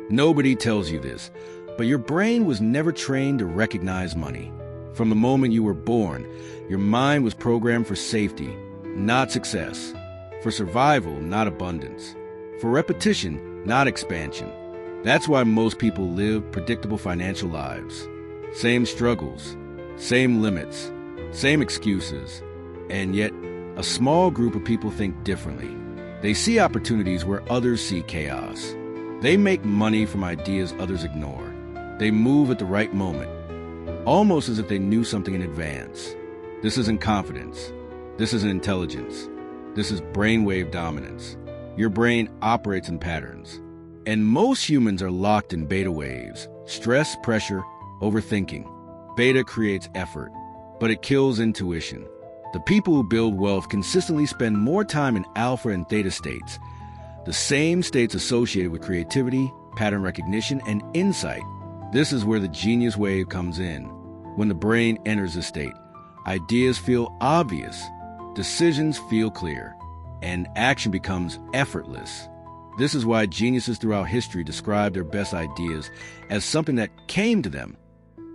Nobody tells you this, but your brain was never trained to recognize money. From the moment you were born, your mind was programmed for safety, not success, for survival, not abundance, for repetition, not expansion. That's why most people live predictable financial lives. Same struggles, same limits, same excuses, and yet a small group of people think differently. They see opportunities where others see chaos. They make money from ideas others ignore. They move at the right moment, almost as if they knew something in advance. This isn't confidence. This isn't intelligence. This is brainwave dominance. Your brain operates in patterns. And most humans are locked in beta waves: stress, pressure, overthinking. Beta creates effort, but it kills intuition. The people who build wealth consistently spend more time in alpha and theta states, the same states associated with creativity, pattern recognition, and insight. This is where the genius wave comes in. When the brain enters a state, ideas feel obvious, decisions feel clear, and action becomes effortless. This is why geniuses throughout history describe their best ideas as something that came to them.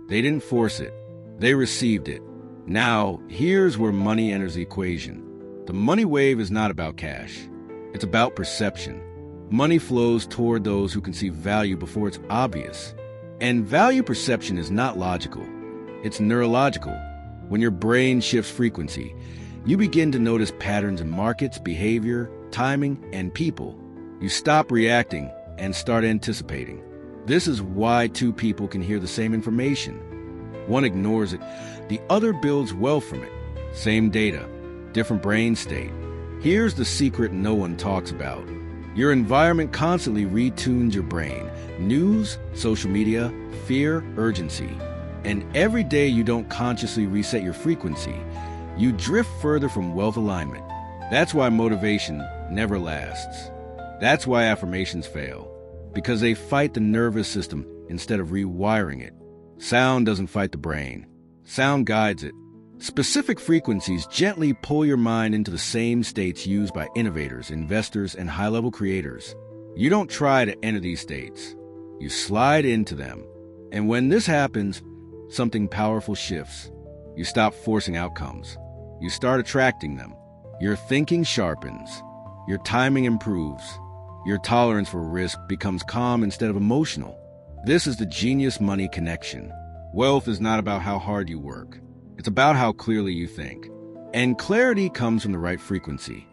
They didn't force it, they received it. Now, here's where money enters the equation. The money wave is not about cash. It's about perception. Money flows toward those who can see value before it's obvious. And value perception is not logical. It's neurological. When your brain shifts frequency, you begin to notice patterns in markets, behavior, timing, and people. You stop reacting and start anticipating. This is why two people can hear the same information. One ignores it, the other builds wealth from it. Same data, different brain state. Here's the secret no one talks about. Your environment constantly retunes your brain. News, social media, fear, urgency. And every day you don't consciously reset your frequency, you drift further from wealth alignment. That's why motivation never lasts. That's why affirmations fail, because they fight the nervous system instead of rewiring it. Sound doesn't fight the brain. Sound guides it. Specific frequencies gently pull your mind into the same states used by innovators, investors, and high-level creators. You don't try to enter these states. You slide into them. And when this happens, something powerful shifts. You stop forcing outcomes. You start attracting them. Your thinking sharpens. Your timing improves. Your tolerance for risk becomes calm instead of emotional. This is the genius money connection. Wealth is not about how hard you work. It's about how clearly you think. And clarity comes from the right frequency.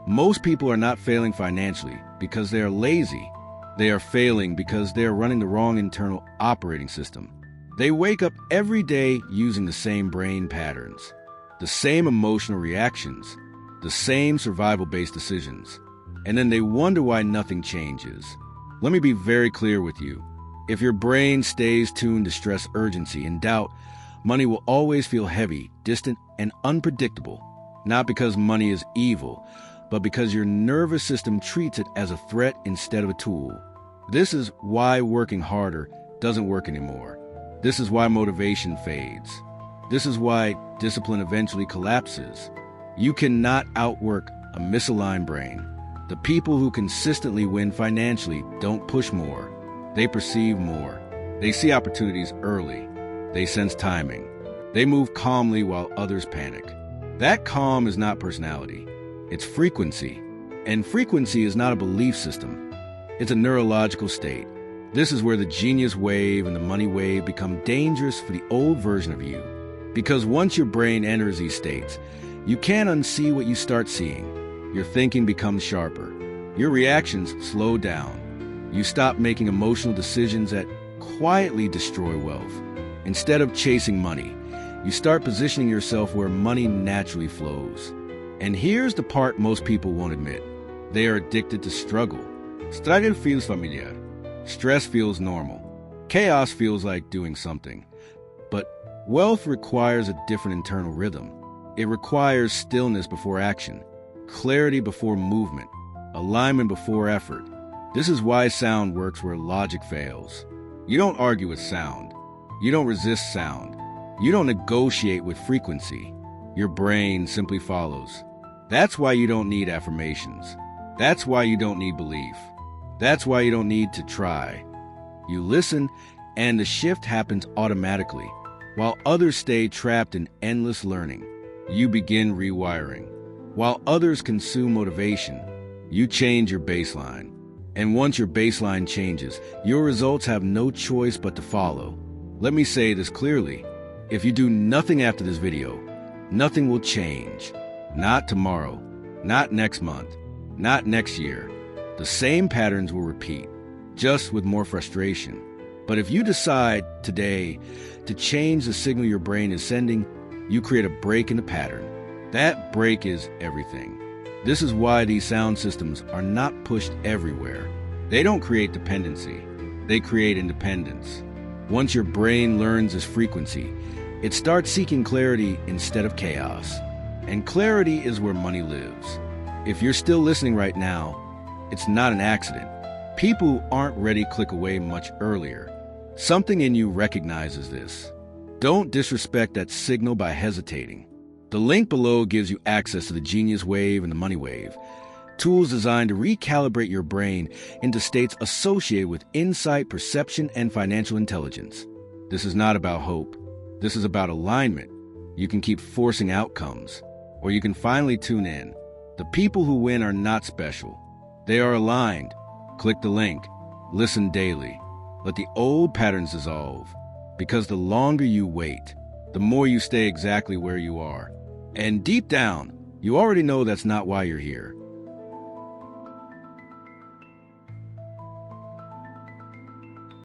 Most people are not failing financially because they are lazy. They are failing because they are running the wrong internal operating system. They wake up every day using the same brain patterns, the same emotional reactions, the same survival-based decisions. And then they wonder why nothing changes. Let me be very clear with you. If your brain stays tuned to stress, urgency, and doubt, money will always feel heavy, distant, and unpredictable. Not because money is evil, but because your nervous system treats it as a threat instead of a tool. This is why working harder doesn't work anymore. This is why motivation fades. This is why discipline eventually collapses. You cannot outwork a misaligned brain. The people who consistently win financially don't push more. They perceive more. They see opportunities early. They sense timing. They move calmly while others panic. That calm is not personality. It's frequency. And frequency is not a belief system. It's a neurological state. This is where the genius wave and the money wave become dangerous for the old version of you. Because once your brain enters these states, you can't unsee what you start seeing. Your thinking becomes sharper. Your reactions slow down. You stop making emotional decisions that quietly destroy wealth. Instead of chasing money, you start positioning yourself where money naturally flows. And here's the part most people won't admit. They are addicted to struggle. Struggle feels familiar. Stress feels normal. Chaos feels like doing something. But wealth requires a different internal rhythm. It requires stillness before action, clarity before movement, alignment before effort. This is why sound works where logic fails. You don't argue with sound. You don't resist sound. You don't negotiate with frequency. Your brain simply follows. That's why you don't need affirmations. That's why you don't need belief. That's why you don't need to try. You listen, and the shift happens automatically. While others stay trapped in endless learning, you begin rewiring. While others consume motivation, you change your baseline. And once your baseline changes, your results have no choice but to follow. Let me say this clearly. If you do nothing after this video, nothing will change. Not tomorrow, not next month, not next year. The same patterns will repeat, just with more frustration. But if you decide today to change the signal your brain is sending, you create a break in the pattern. That break is everything. This is why these sound systems are not pushed everywhere. They don't create dependency. They create independence. Once your brain learns this frequency, it starts seeking clarity instead of chaos. And clarity is where money lives. If you're still listening right now, it's not an accident. People who aren't ready click away much earlier. Something in you recognizes this. Don't disrespect that signal by hesitating. The link below gives you access to the Genius Wave and the Money Wave, tools designed to recalibrate your brain into states associated with insight, perception, and financial intelligence. This is not about hope. This is about alignment. You can keep forcing outcomes, or you can finally tune in. The people who win are not special. They are aligned. Click the link. Listen daily. Let the old patterns dissolve. Because the longer you wait, the more you stay exactly where you are. And deep down, you already know that's not why you're here.